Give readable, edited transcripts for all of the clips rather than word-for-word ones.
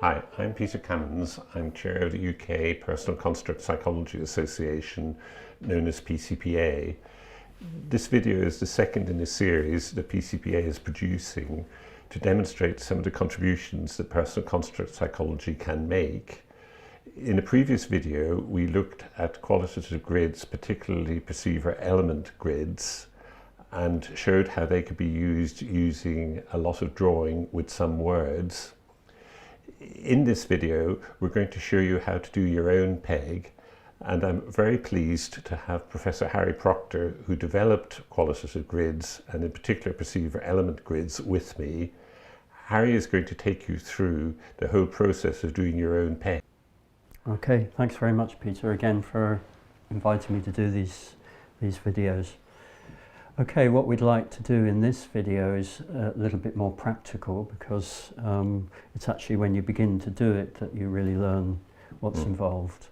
Hi, I'm Peter Cammons. I'm chair of the UK Personal Construct Psychology Association, known as PCPA. This video is the second in a series that PCPA is producing to demonstrate some of the contributions that personal construct psychology can make. In a previous video, we looked at qualitative grids, particularly perceiver element grids, and showed how they could be used using a lot of drawing with some words. In this video, we're going to show you how to do your own PEG, and I'm very pleased to have Professor Harry Proctor, who developed qualitative grids, and in particular perceiver element grids, with me. Harry is going to take you through the whole process of doing your own PEG. Okay, thanks very much, Peter, again for inviting me to do these videos. Okay, what we'd like to do in this video is a little bit more practical, because it's actually when you begin to do it that you really learn what's involved.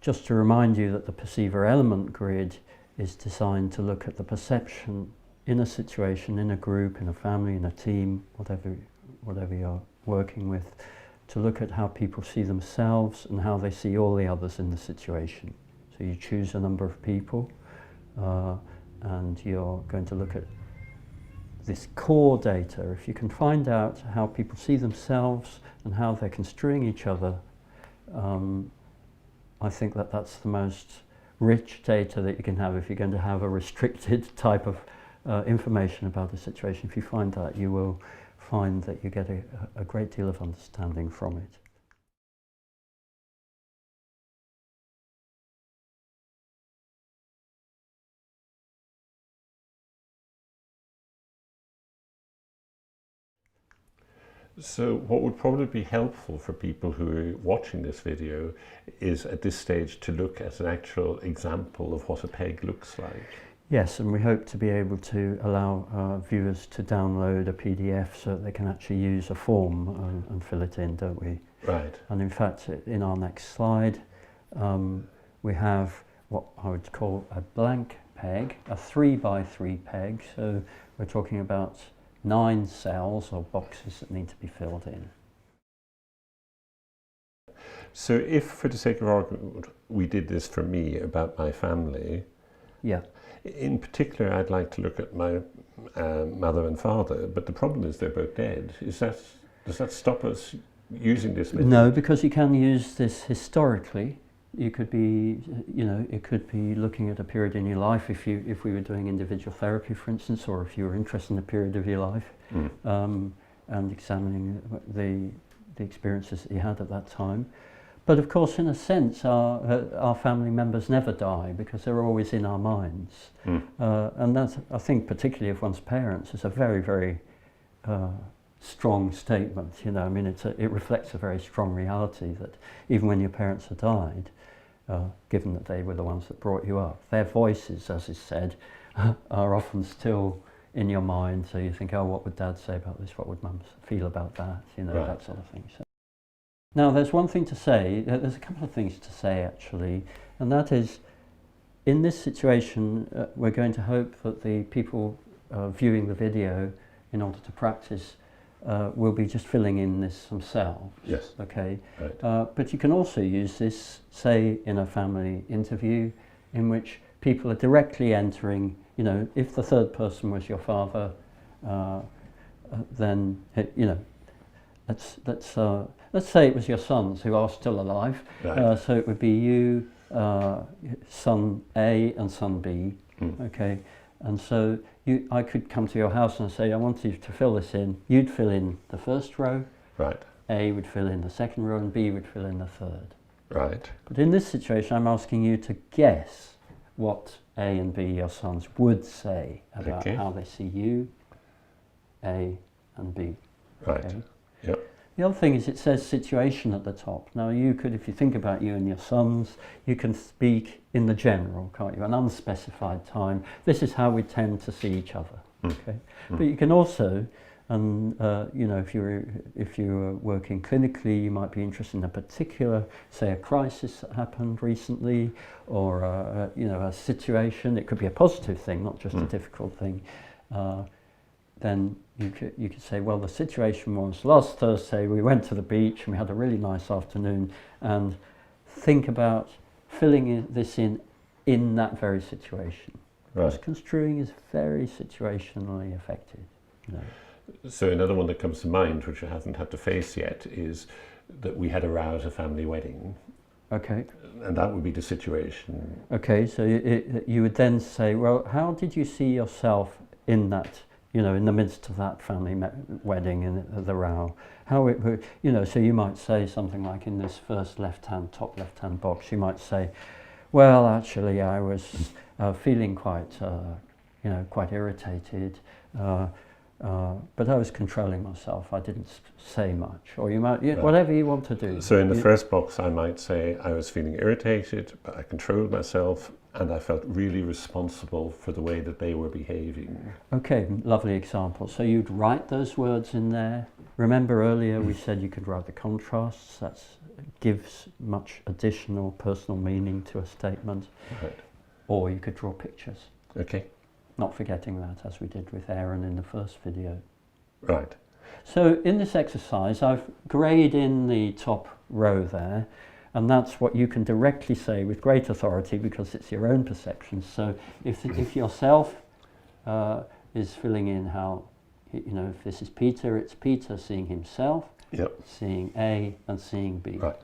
Just to remind you that the perceiver element grid is designed to look at the perception in a situation, in a group, in a family, in a team, whatever you're working with, to look at how people see themselves and how they see all the others in the situation. So you choose a number of people, and you're going to look at this core data. If you can find out how people see themselves and how they're construing each other, I think that that's the most rich data that you can have if you're going to have a restricted type of information about a situation. If you find that, you will find that you get a great deal of understanding from it. So what would probably be helpful for people who are watching this video is at this stage to look at an actual example of what a PEG looks like. Yes, and we hope to be able to allow viewers to download a PDF so that they can actually use a form and fill it in, don't we? Right. And in fact, in our next slide, we have what I would call a blank PEG, a 3x3 PEG. So we're talking about 9 cells or boxes that need to be filled in. So if, for the sake of argument, we did this for me about my family, yeah. In particular, I'd like to look at my mother and father, but the problem is they're both dead. Does that stop us using this method? No, because you can use this historically. You could be, it could be looking at a period in your life if we were doing individual therapy, for instance, or if you were interested in a period of your life, and examining the experiences that you had at that time. But of course, in a sense, our family members never die because they're always in our minds. And that's, I think, particularly of one's parents, is a very, very strong statement. I mean, it reflects a very strong reality that even when your parents have died, given that they were the ones that brought you up, their voices, as is said, are often still in your mind. So you think, oh, what would Dad say about this? What would Mum feel about that? Right. That sort of thing. So, now, there's one thing to say, there's a couple of things to say actually, and that is, in this situation, we're going to hope that the people viewing the video, in order to practice, will be just filling in this themselves. Yes. Okay. Right. But you can also use this, say, in a family interview, in which people are directly entering, if the third person was your father, then, let's say it was your sons who are still alive. Right. So it would be you, son A and son B. Okay. And so I could come to your house and say, I want you to fill this in. You'd fill in the first row. Right. A would fill in the second row and B would fill in the third. Right. But in this situation, I'm asking you to guess what A and B, your sons, would say about how they see you, A and B. Right. Okay? Yep. The other thing is it says situation at the top. Now you could, if you think about you and your sons, you can speak in the general, can't you? An unspecified time. This is how we tend to see each other. Okay. But you can also, and if you were working clinically, you might be interested in a particular, say, a crisis that happened recently, or a situation. It could be a positive thing, not just a difficult thing. then you could say, well, the situation was last Thursday we went to the beach and we had a really nice afternoon, and think about filling this in that very situation. Right. Because construing is very situationally affected. You know. So another one that comes to mind, which I haven't had to face yet, is that we had a row at a family wedding. Okay. And that would be the situation. Okay, so you would then say, well, how did you see yourself in that, in the midst of that family wedding and the row? How it, so you might say something like in this first top left-hand box, you might say, well, actually, I was feeling quite irritated, but I was controlling myself. I didn't say much, or you might, whatever you want to do. So in the first box, I might say I was feeling irritated, but I controlled myself, and I felt really responsible for the way that they were behaving. Okay, lovely example. So you'd write those words in there. Remember earlier we said you could write the contrasts. That gives much additional personal meaning to a statement. Right. Or Or you could draw pictures. Okay. Not forgetting that, as we did with Aaron in the first video. Right. So in this exercise, I've grayed in the top row there, and that's what you can directly say with great authority because it's your own perception. So if yourself is filling in how, if this is Peter, it's Peter seeing himself, Yep. seeing A and seeing B. Right.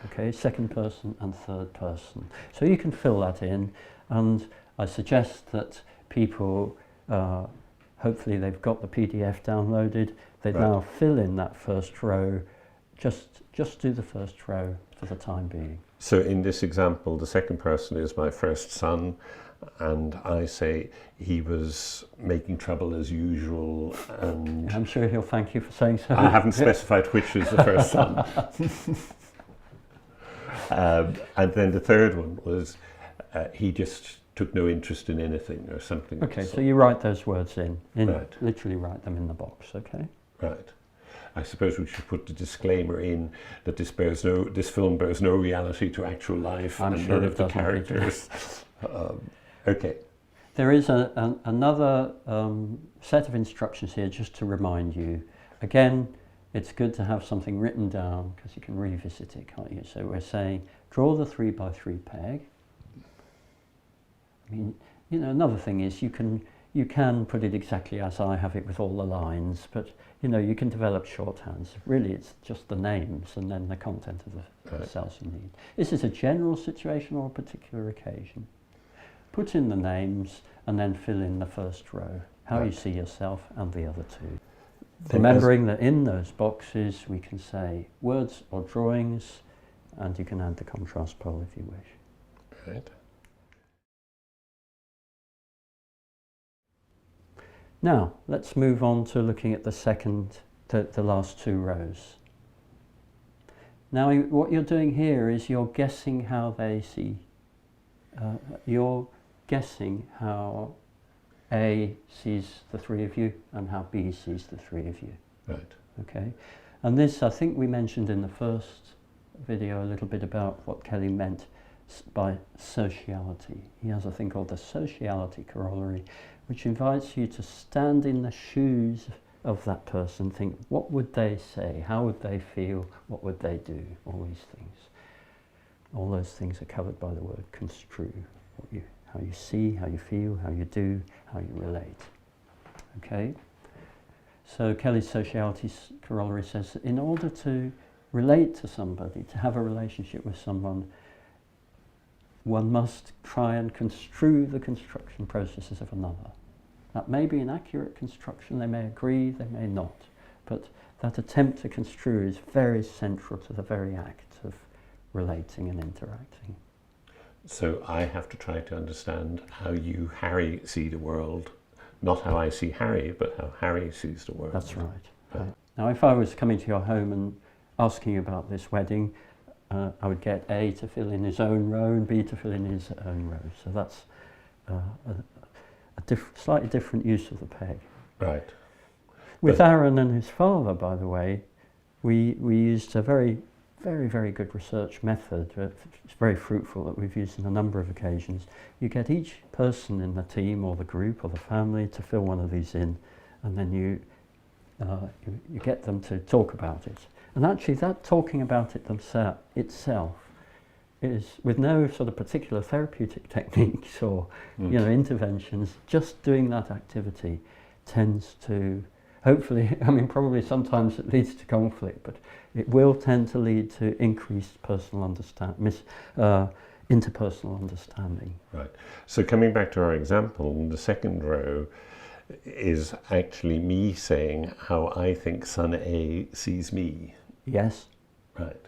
Okay, second person and third person. So you can fill that in, and I suggest that people, hopefully they've got the PDF downloaded, they Right. now fill in that first row, just do the first row for the time being. So in this example, the second person is my first son, and I say he was making trouble as usual, and I'm sure he'll thank you for saying so. I haven't specified which is the first son. And then the third one was he just took no interest in anything or something. Okay, so you write those words in Right. literally write them in the box, okay? Right. I suppose we should put the disclaimer in that this film bears no reality to actual life. I'm and sure none it of the doesn't, Peter. characters. Okay. There is another set of instructions here just to remind you. Again, it's good to have something written down because you can revisit it, can't you? So we're saying, draw the 3x3 peg. I mean, another thing is you can put it exactly as I have it with all the lines, but you can develop shorthands. Really, it's just the names and then the content of the cells you need. This is a general situation or a particular occasion. Put in the names and then fill in the first row, how you see yourself and the other two. Remembering that in those boxes we can say words or drawings, and you can add the contrast pole if you wish. Right. Now, let's move on to looking at the last two rows. Now, what you're doing here is you're guessing how they see. You're guessing how A sees the three of you and how B sees the three of you. Right. Okay, and this, I think we mentioned in the first video a little bit about what Kelly meant by sociality. He has a thing called the sociality corollary, which invites you to stand in the shoes of that person, think, what would they say, how would they feel, what would they do, all these things. All those things are covered by the word construe, how you see, how you feel, how you do, how you relate. Okay? So Kelly's sociality corollary says that in order to relate to somebody, to have a relationship with someone, one must try and construe the construction processes of another. That may be an accurate construction, they may agree, they may not, but that attempt to construe is very central to the very act of relating and interacting. So I have to try to understand how you, Harry, see the world, not how I see Harry, but how Harry sees the world. That's right. Now, if I was coming to your home and asking about this wedding, I would get A to fill in his own row and B to fill in his own row. So that's a slightly different use of the peg. Right. With Aaron and his father, by the way, we used a very good research method. It's very fruitful that we've used on a number of occasions. You get each person in the team or the group or the family to fill one of these in, and then you get them to talk about it. And actually that talking about it itself is, with no sort of particular therapeutic techniques or interventions, just doing that activity tends to, hopefully, I mean probably sometimes it leads to conflict, but it will tend to lead to increased personal interpersonal understanding. Right. So coming back to our example, in the second row is actually me saying how I think son A sees me. Yes. Right.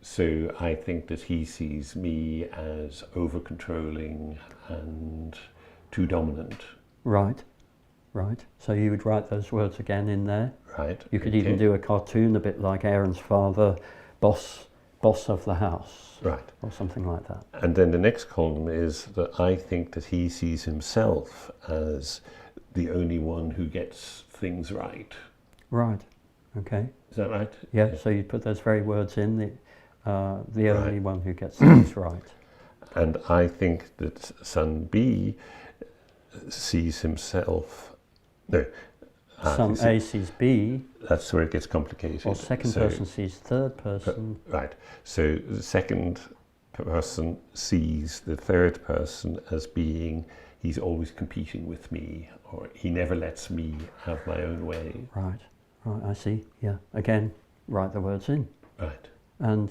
So I think that he sees me as over-controlling and too dominant. Right. Right. So you would write those words again in there. Right. You could even do a cartoon a bit like Aaron's father, boss of the house. Right. Or something like that. And then the next column is that I think that he sees himself as the only one who gets things right. Right. Okay. Is that right? Yeah. So you put those very words in, the only one who gets things right. And I think that son B sees himself. No. Son A sees B. That's where it gets complicated. Or second person sees third person. Right. So the second person sees the third person as being, he's always competing with me, or he never lets me have my own way. Right. Right. I see. Yeah. Again, write the words in. Right. And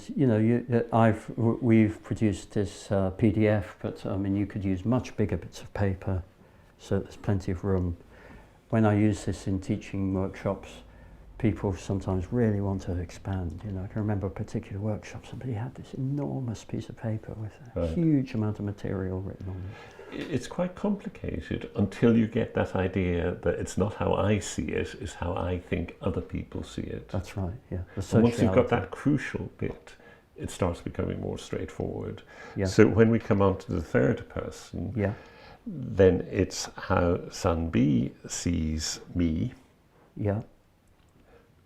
we've produced this PDF, but I mean you could use much bigger bits of paper, so there's plenty of room. When I use this in teaching workshops, people sometimes really want to expand. I can remember a particular workshop, somebody had this enormous piece of paper with a huge amount of material written on it. It's quite complicated until you get that idea that it's not how I see it, it's how I think other people see it. That's right, yeah. And once you've got that crucial bit, it starts becoming more straightforward. Yeah. So when we come on to the third person, yeah. then it's how son B sees me. Yeah.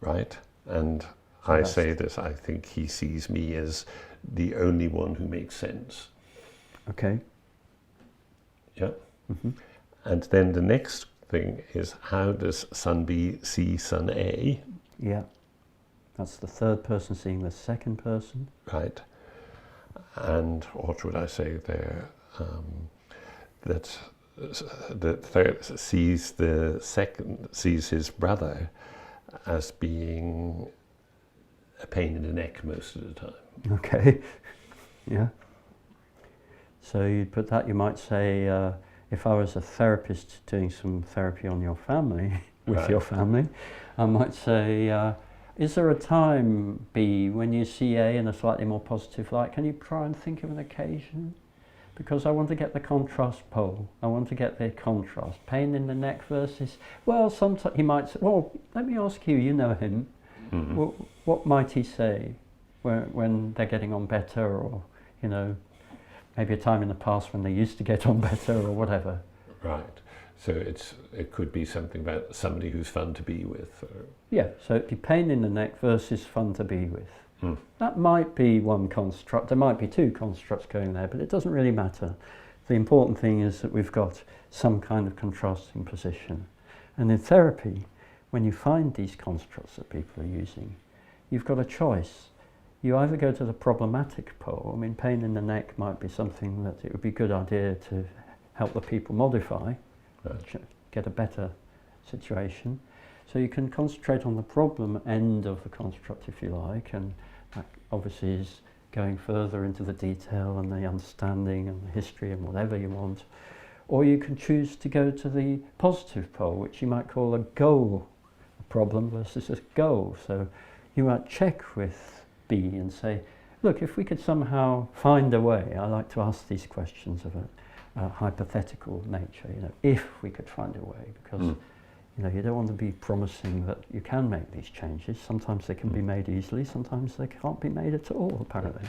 Right? And I say that I think he sees me as the only one who makes sense. Okay. Yeah. Mm-hmm. And then the next thing is, how does son B see son A? Yeah. That's the third person seeing the second person. Right. And what would I say there? That the third sees his brother as being a pain in the neck most of the time. Okay. Yeah. So you'd put that, you might say, if I was a therapist doing some therapy on your family, with your family, I might say, is there a time, B, when you see A in a slightly more positive light? Can you try and think of an occasion? Because I want to get the contrast pole. I want to get the contrast. Pain in the neck versus, well, sometimes he might say, well, let me ask you, you know him. Mm-hmm. Well, what might he say when they're getting on better, or, maybe a time in the past when they used to get on better, or whatever. Right. So it could be something about somebody who's fun to be with. Or... Yeah, so it'd be pain in the neck versus fun to be with. Mm. That might be one construct. There might be two constructs going there, but it doesn't really matter. The important thing is that we've got some kind of contrasting position. And in therapy, when you find these constructs that people are using, you've got a choice. You either go to the problematic pole. I mean, pain in the neck might be something that it would be a good idea to help the people modify, get a better situation. So you can concentrate on the problem end of the construct, if you like, and that obviously is going further into the detail and the understanding and the history and whatever you want. Or you can choose to go to the positive pole, which you might call a goal, a problem versus a goal. So you might check with B and say, look, if we could somehow find a way, I like to ask these questions of a hypothetical nature, if we could find a way, because you don't want to be promising that you can make these changes. Sometimes they can be made easily, sometimes they can't be made at all, apparently.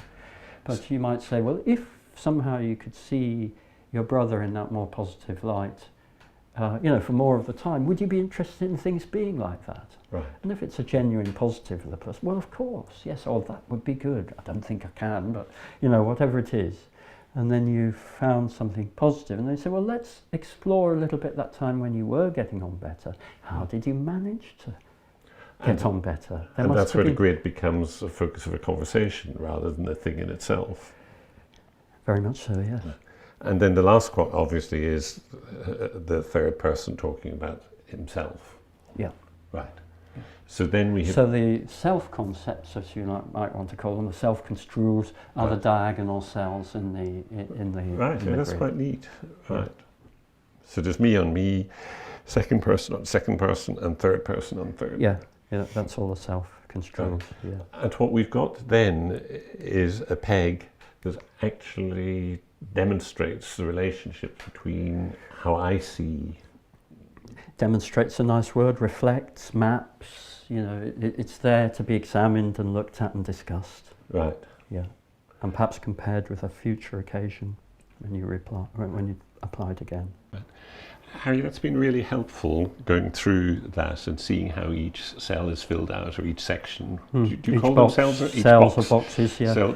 But you might say, well, if somehow you could see your brother in that more positive light, for more of the time, would you be interested in things being like that? Right. And if it's a genuine positive of the person, well, of course, yes, that would be good. I don't think I can, but, whatever it is, and then you found something positive, and they say, well, let's explore a little bit that time when you were getting on better. How did you manage to get on better? And that's where the grid becomes a focus of a conversation rather than a thing in itself. Very much so, yes. And then the last quote, obviously, is the third person talking about himself. Yeah. Right. So then we have... So the self-concepts, as you might want to call them, the self-construals, are the diagonal cells in the Right, in the that's grid. quite neat. Right. Yeah. So there's me on me, second person on second person, and third person on third. Yeah, that's all the self-construals. Right. Yeah. And what we've got then is a peg that actually demonstrates the relationship between how I see. Demonstrates a nice word, reflects, maps. You know, it's there to be examined and looked at and discussed. Right. Yeah, and perhaps compared with a future occasion when you apply it again. Right. Harry, that's been really helpful going through that and seeing how each cell is filled out, or each section. Do you call them cells? Each cells box, or boxes, yeah.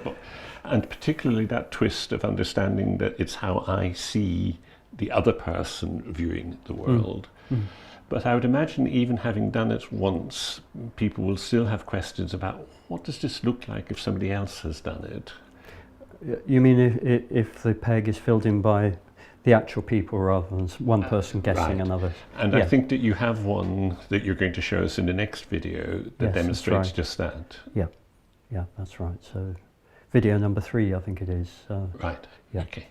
And particularly that twist of understanding that it's how I see the other person viewing the world. But I would imagine, even having done it once, people will still have questions about what does this look like if somebody else has done it? You mean if the peg is filled in by the actual people rather than one person guessing another? And I think that you have one that you're going to show us in the next video that demonstrates just that. Yeah, that's right. So video number 3, I think it is. Right, yeah. okay.